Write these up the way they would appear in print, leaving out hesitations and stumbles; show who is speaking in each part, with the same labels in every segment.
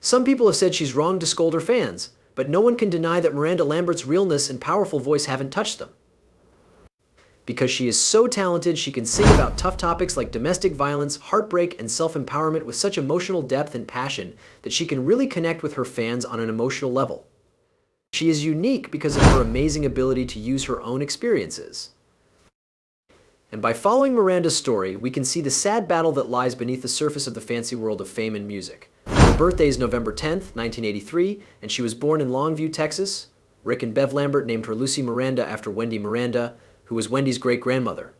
Speaker 1: Some people have said she's wrong to scold her fans, but no one can deny that Miranda Lambert's realness and powerful voice haven't touched them. Because she is so talented, she can sing about tough topics like domestic violence, heartbreak, and self-empowerment with such emotional depth and passion that she can really connect with her fans on an emotional level. She is unique because of her amazing ability to use her own experiences. And by following Miranda's story, we can see the sad battle that lies beneath the surface of the fancy world of fame and music. Her birthday is November 10th, 1983, and she was born in Longview, Texas. Rick and Bev Lambert named her Lucy Miranda after Wendy Miranda, who was Wendy's great-grandmother.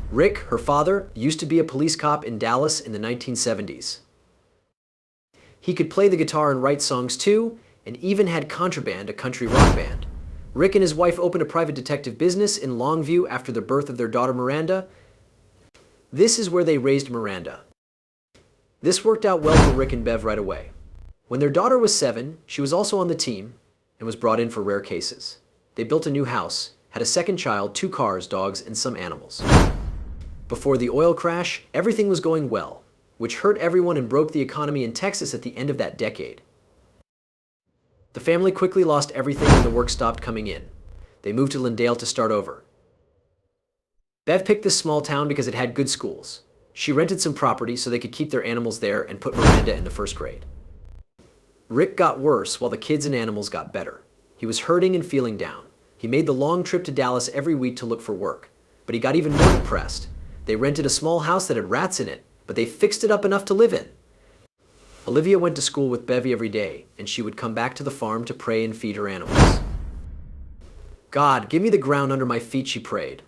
Speaker 1: Rick, her father, used to be a police cop in Dallas in the 1970s. He could play the guitar and write songs too, and even had Contraband, a country rock band. Rick and his wife opened a private detective business in Longview after the birth of their daughter Miranda. This is where they raised Miranda. This worked out well for Rick and Bev right away. When their daughter was 7, she was also on the team and was brought in for rare cases. They built a new house, had a second child, 2 cars, dogs, and some animals. Before the oil crash, everything was going well, which hurt everyone and broke the economy in Texas at the end of that decade. The family quickly lost everything when the work stopped coming in. They moved to Lindale to start over. Bev picked this small town because it had good schools. She rented some property so they could keep their animals there and put Miranda in the 1st grade. Rick got worse while the kids and animals got better. He was hurting and feeling down. He made the long trip to Dallas every week to look for work, but he got even more depressed. They rented a small house that had rats in it, but they fixed it up enough to live in. Olivia went to school with Bevy every day, and she would come back to the farm to pray and feed her animals. God, give me the ground under my feet, she prayed.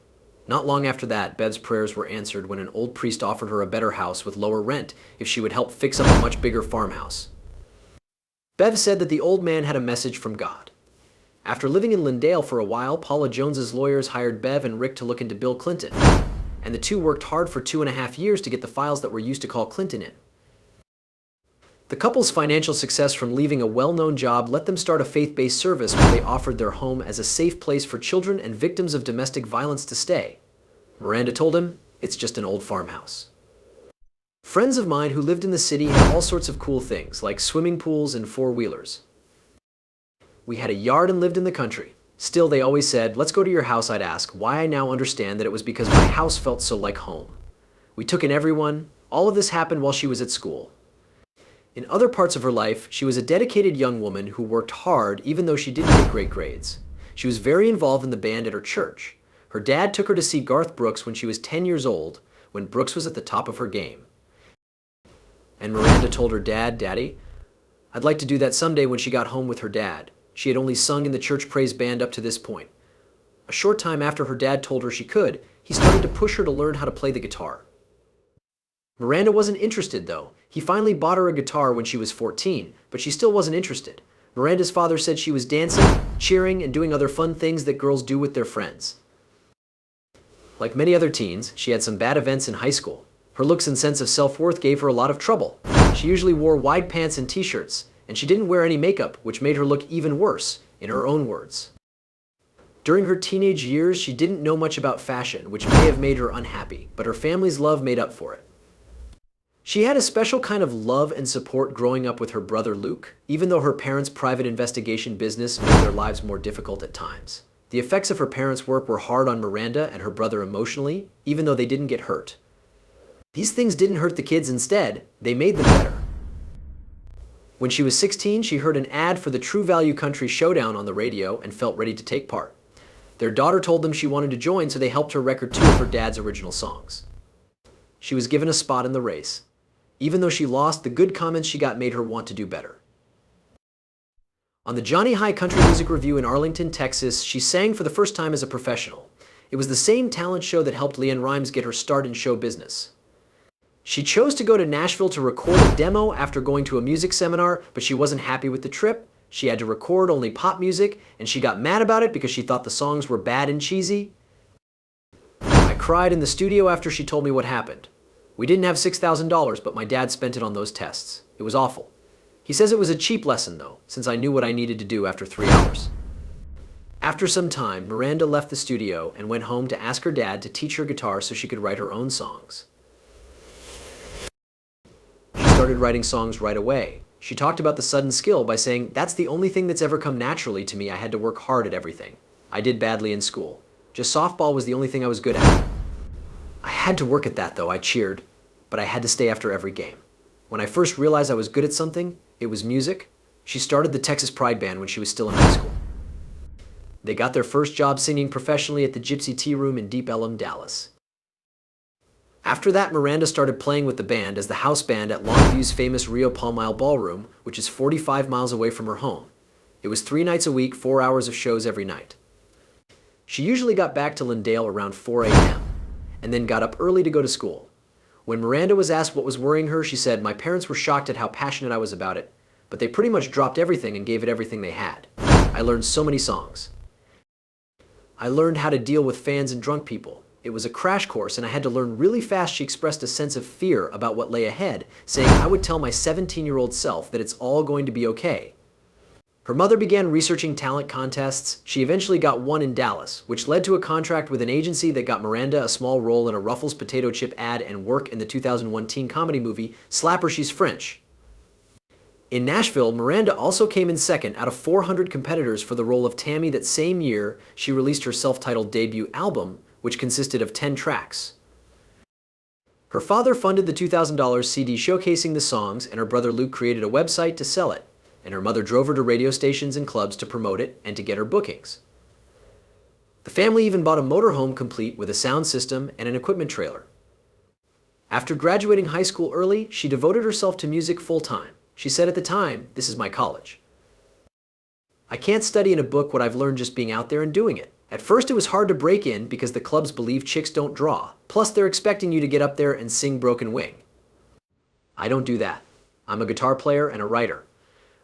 Speaker 1: Not long after that, Bev's prayers were answered when an old priest offered her a better house with lower rent if she would help fix up a much bigger farmhouse. Bev said that the old man had a message from God. After living in Lindale for a while, Paula Jones's lawyers hired Bev and Rick to look into Bill Clinton, and the two worked hard for 2.5 years to get the files that were used to call Clinton in. The couple's financial success from leaving a well-known job let them start a faith-based service where they offered their home as a safe place for children and victims of domestic violence to stay. Miranda told him, "It's just an old farmhouse." Friends of mine who lived in the city had all sorts of cool things, like swimming pools and 4-wheelers. We had a yard and lived in the country. Still, they always said, "Let's go to your house," I'd ask, why I now understand that it was because my house felt so like home. We took in everyone. All of this happened while she was at school. In other parts of her life, she was a dedicated young woman who worked hard even though she didn't get great grades. She was very involved in the band at her church. Her dad took her to see Garth Brooks when she was 10 years old, when Brooks was at the top of her game. And Miranda told her dad, "Daddy, I'd like to do that someday," when she got home with her dad. She had only sung in the church praise band up to this point. A short time after her dad told her she could, he started to push her to learn how to play the guitar. Miranda wasn't interested, though. He finally bought her a guitar when she was 14, but she still wasn't interested. Miranda's father said she was dancing, cheering, and doing other fun things that girls do with their friends. Like many other teens, she had some bad events in high school. Her looks and sense of self-worth gave her a lot of trouble. She usually wore wide pants and t-shirts, and she didn't wear any makeup, which made her look even worse, in her own words. During her teenage years, she didn't know much about fashion, which may have made her unhappy, but her family's love made up for it. She had a special kind of love and support growing up with her brother Luke, even though her parents' private investigation business made their lives more difficult at times. The effects of her parents' work were hard on Miranda and her brother emotionally, even though they didn't get hurt. These things didn't hurt the kids. Instead, they made them better. When she was 16, she heard an ad for the True Value Country Showdown on the radio and felt ready to take part. Their daughter told them she wanted to join, so they helped her record 2 of her dad's original songs. She was given a spot in the race. Even though she lost, the good comments she got made her want to do better. On the Johnny High Country Music Review in Arlington, Texas, she sang for the first time as a professional. It was the same talent show that helped LeAnn Rimes get her start in show business. She chose to go to Nashville to record a demo after going to a music seminar, but she wasn't happy with the trip. She had to record only pop music, and she got mad about it because she thought the songs were bad and cheesy. I cried in the studio after she told me what happened. We didn't have $6,000, but my dad spent it on those tests. It was awful. He says it was a cheap lesson, though, since I knew what I needed to do after 3 hours. After some time, Miranda left the studio and went home to ask her dad to teach her guitar so she could write her own songs. She started writing songs right away. She talked about the sudden skill by saying, "That's the only thing that's ever come naturally to me. I had to work hard at everything. I did badly in school. Just softball was the only thing I was good at." I had to work at that though, I cheered, but I had to stay after every game. When I first realized I was good at something, it was music. She started the Texas Pride Band when she was still in high school. They got their first job singing professionally at the Gypsy Tea Room in Deep Ellum, Dallas. After that, Miranda started playing with the band as the house band at Longview's famous Rio Palmile Ballroom, which is 45 miles away from her home. It was 3 nights a week, 4 hours of shows every night. She usually got back to Lindale around 4 a.m. and then got up early to go to school. When Miranda was asked what was worrying her, she said, "My parents were shocked at how passionate I was about it, but they pretty much dropped everything and gave it everything they had. I learned so many songs. I learned how to deal with fans and drunk people. It was a crash course and I had to learn really fast." She expressed a sense of fear about what lay ahead, saying, "I would tell my 17-year-old self that it's all going to be okay." Her mother began researching talent contests. She eventually got one in Dallas, which led to a contract with an agency that got Miranda a small role in a Ruffles potato chip ad and work in the 2001 teen comedy movie Slapper, She's French. In Nashville, Miranda also came in second out of 400 competitors for the role of Tammy. That same year, she released her self-titled debut album, which consisted of 10 tracks. Her father funded the $2,000 CD showcasing the songs, and her brother Luke created a website to sell it, and her mother drove her to radio stations and clubs to promote it and to get her bookings. The family even bought a motorhome complete with a sound system and an equipment trailer. After graduating high school early, she devoted herself to music full-time. She said at the time, "This is my college. I can't study in a book what I've learned just being out there and doing it. At first it was hard to break in because the clubs believe chicks don't draw. Plus they're expecting you to get up there and sing Broken Wing. I don't do that. I'm a guitar player and a writer."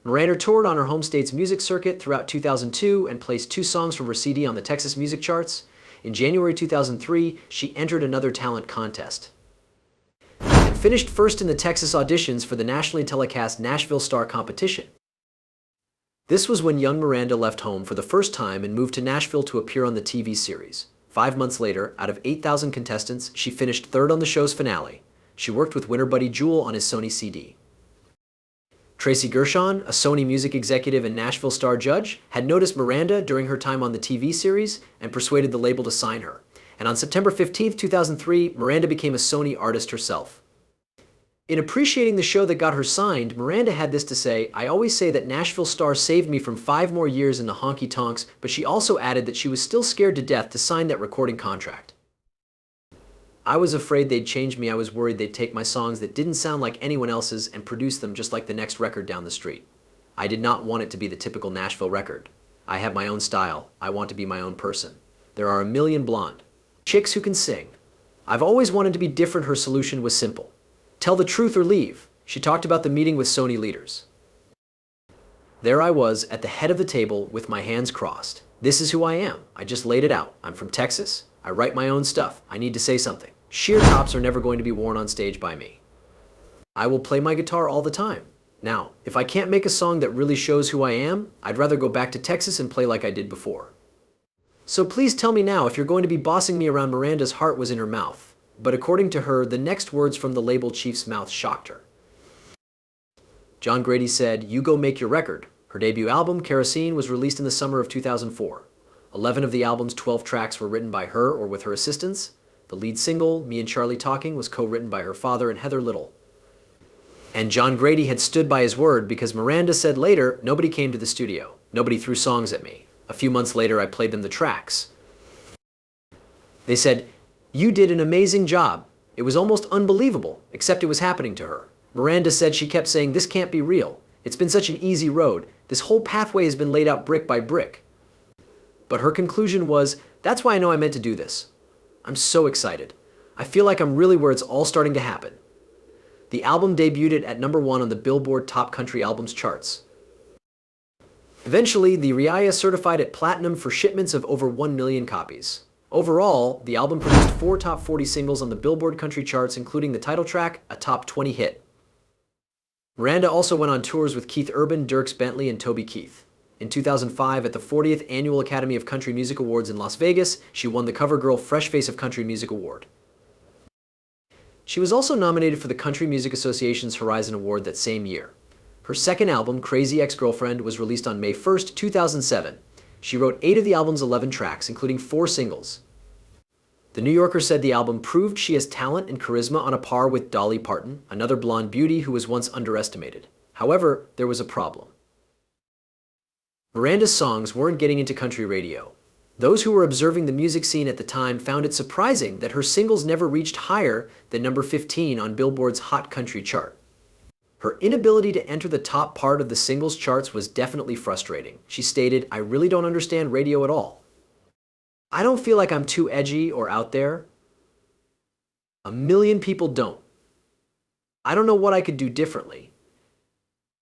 Speaker 1: Miranda toured on her home state's music circuit throughout 2002 and placed 2 songs from her CD on the Texas music charts. In January 2003, she entered another talent contest and finished first in the Texas auditions for the nationally telecast Nashville Star competition. This was when young Miranda left home for the first time and moved to Nashville to appear on the TV series. 5 months later, out of 8,000 contestants, she finished third on the show's finale. She worked with winner Buddy Jewell on his Sony CD. Tracy Gershon, a Sony music executive and Nashville Star judge, had noticed Miranda during her time on the TV series and persuaded the label to sign her. And on September 15, 2003, Miranda became a Sony artist herself. In appreciating the show that got her signed, Miranda had this to say, "I always say that Nashville Star saved me from 5 more years in the honky-tonks, but she also added that she was still scared to death to sign that recording contract. I was afraid they'd change me. I was worried they'd take my songs that didn't sound like anyone else's and produce them just like the next record down the street. I did not want it to be the typical Nashville record. I have my own style. I want to be my own person. There are a million blonde chicks who can sing. I've always wanted to be different." Her solution was simple. Tell the truth or leave. She talked about the meeting with Sony leaders. "There I was at the head of the table with my hands crossed. This is who I am. I just laid it out. I'm from Texas. I write my own stuff. I need to say something. Sheer tops are never going to be worn on stage by me. I will play my guitar all the time. Now, if I can't make a song that really shows who I am, I'd rather go back to Texas and play like I did before. So please tell me now if you're going to be bossing me around." Miranda's heart was in her mouth. But according to her, the next words from the label chief's mouth shocked her. John Grady said, "You go make your record." Her debut album, Kerosene, was released in the summer of 2004. 11 of the album's 12 tracks were written by her or with her assistants. The lead single, Me and Charlie Talking, was co-written by her father and Heather Little. And John Grady had stood by his word because Miranda said later, "Nobody came to the studio. Nobody threw songs at me. A few months later, I played them the tracks. They said, 'You did an amazing job.' It was almost unbelievable, except it was happening to her." Miranda said she kept saying, "This can't be real. It's been such an easy road. This whole pathway has been laid out brick by brick." But her conclusion was, "That's why I know I meant to do this. I'm so excited. I feel like I'm really where it's all starting to happen." The album debuted at #1 on the Billboard Top Country Albums charts. Eventually, the RIAA certified it platinum for shipments of over 1 million copies. Overall, the album produced 4 top 40 singles on the Billboard country charts, including the title track, a top 20 hit. Miranda also went on tours with Keith Urban, Dierks Bentley, and Toby Keith. In 2005, at the 40th Annual Academy of Country Music Awards in Las Vegas, she won the CoverGirl Fresh Face of Country Music Award. She was also nominated for the Country Music Association's Horizon Award that same year. Her second album, Crazy Ex-Girlfriend, was released on May 1st, 2007. She wrote 8 of the album's 11 tracks, including 4 singles. The New Yorker said the album proved she has talent and charisma on a par with Dolly Parton, another blonde beauty who was once underestimated. However, there was a problem. Miranda's songs weren't getting into country radio. Those who were observing the music scene at the time found it surprising that her singles never reached higher than number 15 on Billboard's Hot Country chart. Her inability to enter the top part of the singles charts was definitely frustrating. She stated, "I really don't understand radio at all. I don't feel like I'm too edgy or out there. A million people don't. I don't know what I could do differently.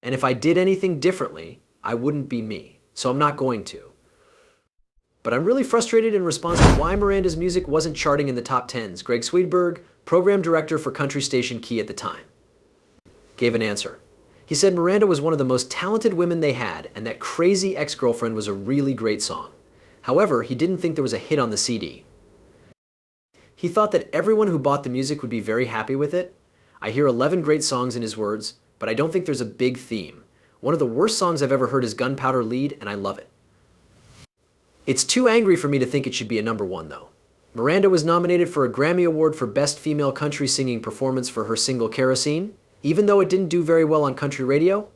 Speaker 1: And if I did anything differently, I wouldn't be me. So I'm not going to. But I'm really frustrated in response to why Miranda's music wasn't charting in the top 10s. Greg Swedberg, program director for country station Key at the time, gave an answer. He said Miranda was one of the most talented women they had, and that Crazy Ex-Girlfriend was a really great song. However, he didn't think there was a hit on the CD. He thought that everyone who bought the music would be very happy with it. I hear 11 great songs in his words, but I don't think there's a big theme. One of the worst songs I've ever heard is Gunpowder Lead, and I love it. It's too angry for me to think it should be a number 1, though. Miranda was nominated for a Grammy Award for Best Female Country Singing Performance for her single Kerosene, even though it didn't do very well on country radio.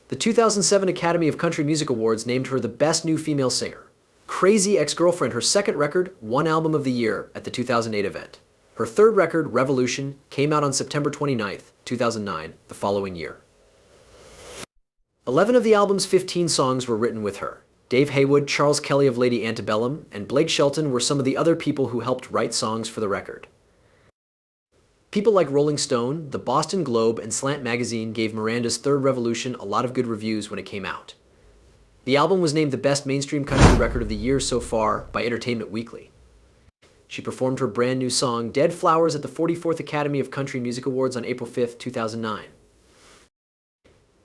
Speaker 1: The 2007 Academy of Country Music Awards named her the Best New Female Singer. Crazy Ex-Girlfriend, her second record, won Album of the Year at the 2008 event. Her third record, Revolution, came out on September 29th, 2009, the following year. 11 of the album's 15 songs were written with her. Dave Haywood, Charles Kelly of Lady Antebellum, and Blake Shelton were some of the other people who helped write songs for the record. People like Rolling Stone, the Boston Globe, and Slant Magazine gave Miranda's third Revolution a lot of good reviews when it came out. The album was named the best mainstream country record of the year so far by Entertainment Weekly. She performed her brand new song, Dead Flowers, at the 44th Academy of Country Music Awards on April 5th, 2009.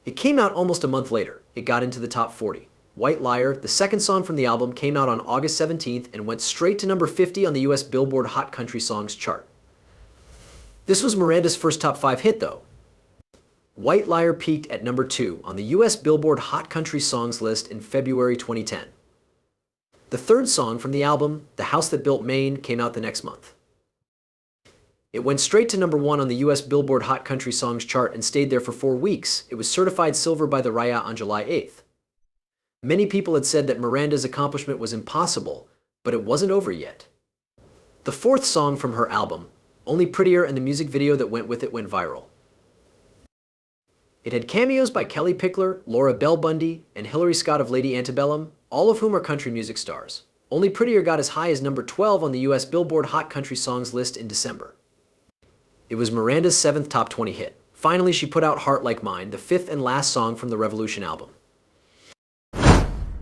Speaker 1: It came out almost a month later. It got into the top 40. White Liar, the second song from the album, came out on August 17th and went straight to number 50 on the US Billboard Hot Country Songs chart. This was Miranda's first top 5 hit, though. White Liar peaked at number 2 on the US Billboard Hot Country Songs list in February 2010. The third song from the album, The House That Built Maine, came out the next month. It went straight to number 1 on the US Billboard Hot Country Songs chart and stayed there for 4 weeks. It was certified silver by the RIAA on July 8th. Many people had said that Miranda's accomplishment was impossible, but it wasn't over yet. The fourth song from her album, Only Prettier, and the music video that went with it went viral. It had cameos by Kelly Pickler, Laura Bell Bundy, and Hillary Scott of Lady Antebellum, all of whom are country music stars. Only Prettier got as high as number 12 on the US Billboard Hot Country Songs list in December. It was Miranda's 7th top 20 hit. Finally, she put out Heart Like Mine, the 5th and last song from the Revolution album.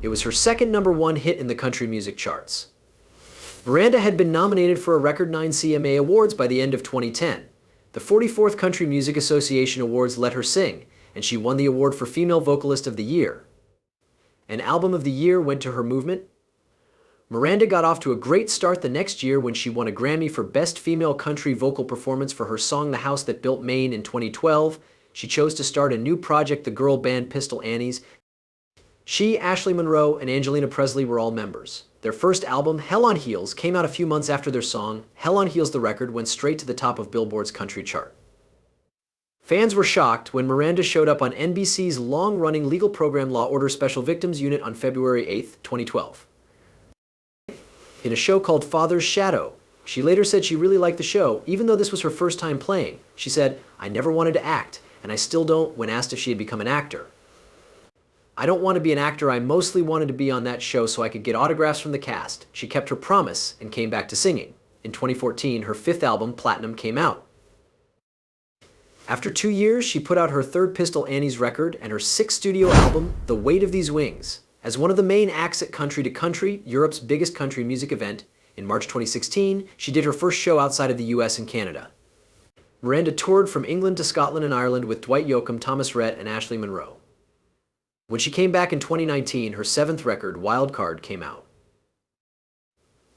Speaker 1: It was her second number 1 hit in the country music charts. Miranda had been nominated for a record 9 CMA awards by the end of 2010. The 44th Country Music Association Awards let her sing, and she won the award for Female Vocalist of the Year. An Album of the Year went to her movement. Miranda got off to a great start the next year when she won a Grammy for Best Female Country Vocal Performance for her song The House That Built Maine in 2012. She chose to start a new project, the girl band Pistol Annies. She, Ashley Monroe, and Angelina Presley were all members. Their first album, Hell on Heels, came out a few months after their song. Hell on Heels, the record, went straight to the top of Billboard's country chart. Fans were shocked when Miranda showed up on NBC's long-running legal program Law Order Special Victims Unit on February 8, 2012. In a show called Father's Shadow. She later said she really liked the show, even though this was her first time playing. She said, "I never wanted to act, and I still don't," when asked if she had become an actor. "I don't want to be an actor. I mostly wanted to be on that show so I could get autographs from the cast." She kept her promise and came back to singing. In 2014, her 5th album, Platinum, came out. After 2 years, she put out her 3rd Pistol Annies record and her 6th studio album, The Weight of These Wings. As one of the main acts at Country to Country, Europe's biggest country music event, in March 2016, she did her first show outside of the US and Canada. Miranda toured from England to Scotland and Ireland with Dwight Yoakam, Thomas Rhett, and Ashley Monroe. When she came back in 2019, her 7th record, Wild Card, came out.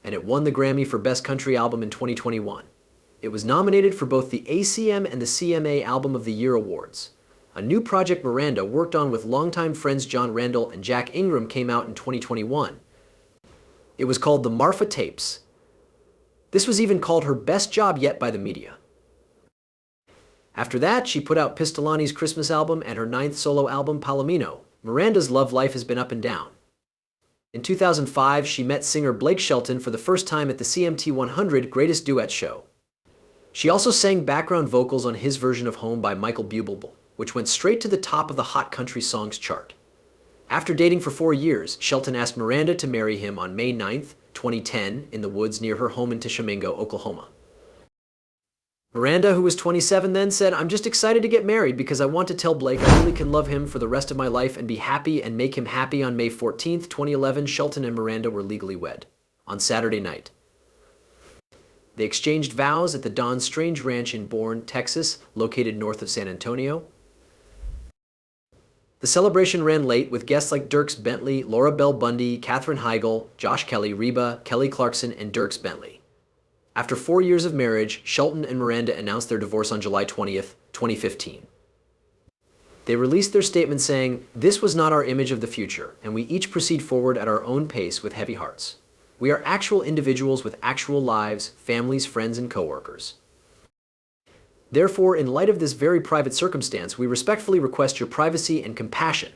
Speaker 1: And it won the Grammy for Best Country Album in 2021. It was nominated for both the ACM and the CMA Album of the Year awards. A new project Miranda worked on with longtime friends John Randall and Jack Ingram came out in 2021. It was called the Marfa Tapes. This was even called her best job yet by the media. After that, she put out Pistolani's Christmas album and her 9th solo album, Palomino. Miranda's love life has been up and down. In 2005, she met singer Blake Shelton for the first time at the CMT 100 Greatest Duets show. She also sang background vocals on his version of Home by Michael Bublé, which went straight to the top of the Hot Country Songs chart. After dating for 4 years, Shelton asked Miranda to marry him on May 9, 2010, in the woods near her home in Tishomingo, Oklahoma. Miranda, who was 27 then, said, "I'm just excited to get married because I want to tell Blake I really can love him for the rest of my life and be happy and make him happy." On May 14, 2011, Shelton and Miranda were legally wed on Saturday night. They exchanged vows at the Don Strange Ranch in Bourne, Texas, located north of San Antonio. The celebration ran late with guests like Dierks Bentley, Laura Bell Bundy, Katherine Heigl, Josh Kelly, Reba, Kelly Clarkson, and Dierks Bentley. After 4 years of marriage, Shelton and Miranda announced their divorce on July 20th, 2015. They released their statement saying, "This was not our image of the future, and we each proceed forward at our own pace with heavy hearts. We are actual individuals with actual lives, families, friends, and coworkers. Therefore, in light of this very private circumstance, we respectfully request your privacy and compassion."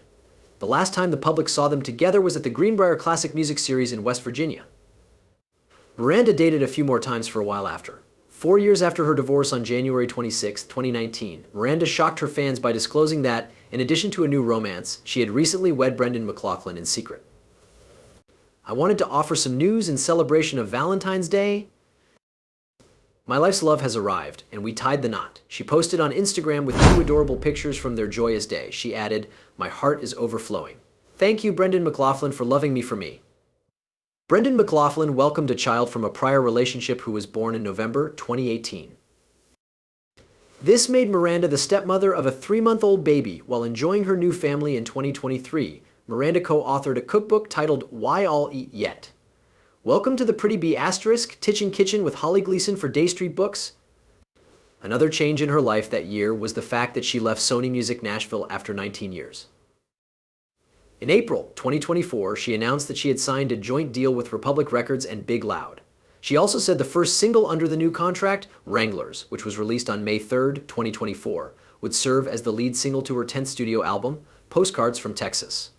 Speaker 1: The last time the public saw them together was at the Greenbrier Classic Music Series in West Virginia. Miranda dated a few more times for a while after. 4 years after her divorce on January 26, 2019, Miranda shocked her fans by disclosing that, in addition to a new romance, she had recently wed Brendan McLaughlin in secret. "I wanted to offer some news in celebration of Valentine's Day. My life's love has arrived, and we tied the knot." She posted on Instagram with 2 adorable pictures from their joyous day. She added, "My heart is overflowing. Thank you, Brendan McLaughlin, for loving me for me." Brendan McLaughlin welcomed a child from a prior relationship who was born in November 2018. This made Miranda the stepmother of a 3-month-old baby while enjoying her new family in 2023. Miranda co-authored a cookbook titled Why I'll Eat Yet. Welcome to the Pretty Bee * Titchin' Kitchen with Holly Gleason for Day Street Books. Another change in her life that year was the fact that she left Sony Music Nashville after 19 years. In April 2024, she announced that she had signed a joint deal with Republic Records and Big Loud. She also said the first single under the new contract, Wranglers, which was released on May 3, 2024, would serve as the lead single to her 10th studio album, Postcards from Texas.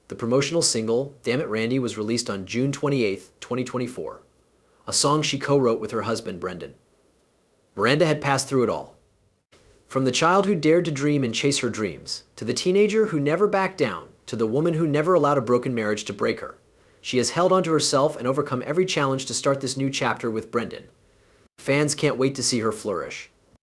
Speaker 1: The promotional single, Damn It Randy, was released on June 28, 2024, a song she co-wrote with her husband, Brendan. Miranda had passed through it all. From the child who dared to dream and chase her dreams, to the teenager who never backed down, to the woman who never allowed a broken marriage to break her, she has held onto herself and overcome every challenge to start this new chapter with Brendan. Fans can't wait to see her flourish.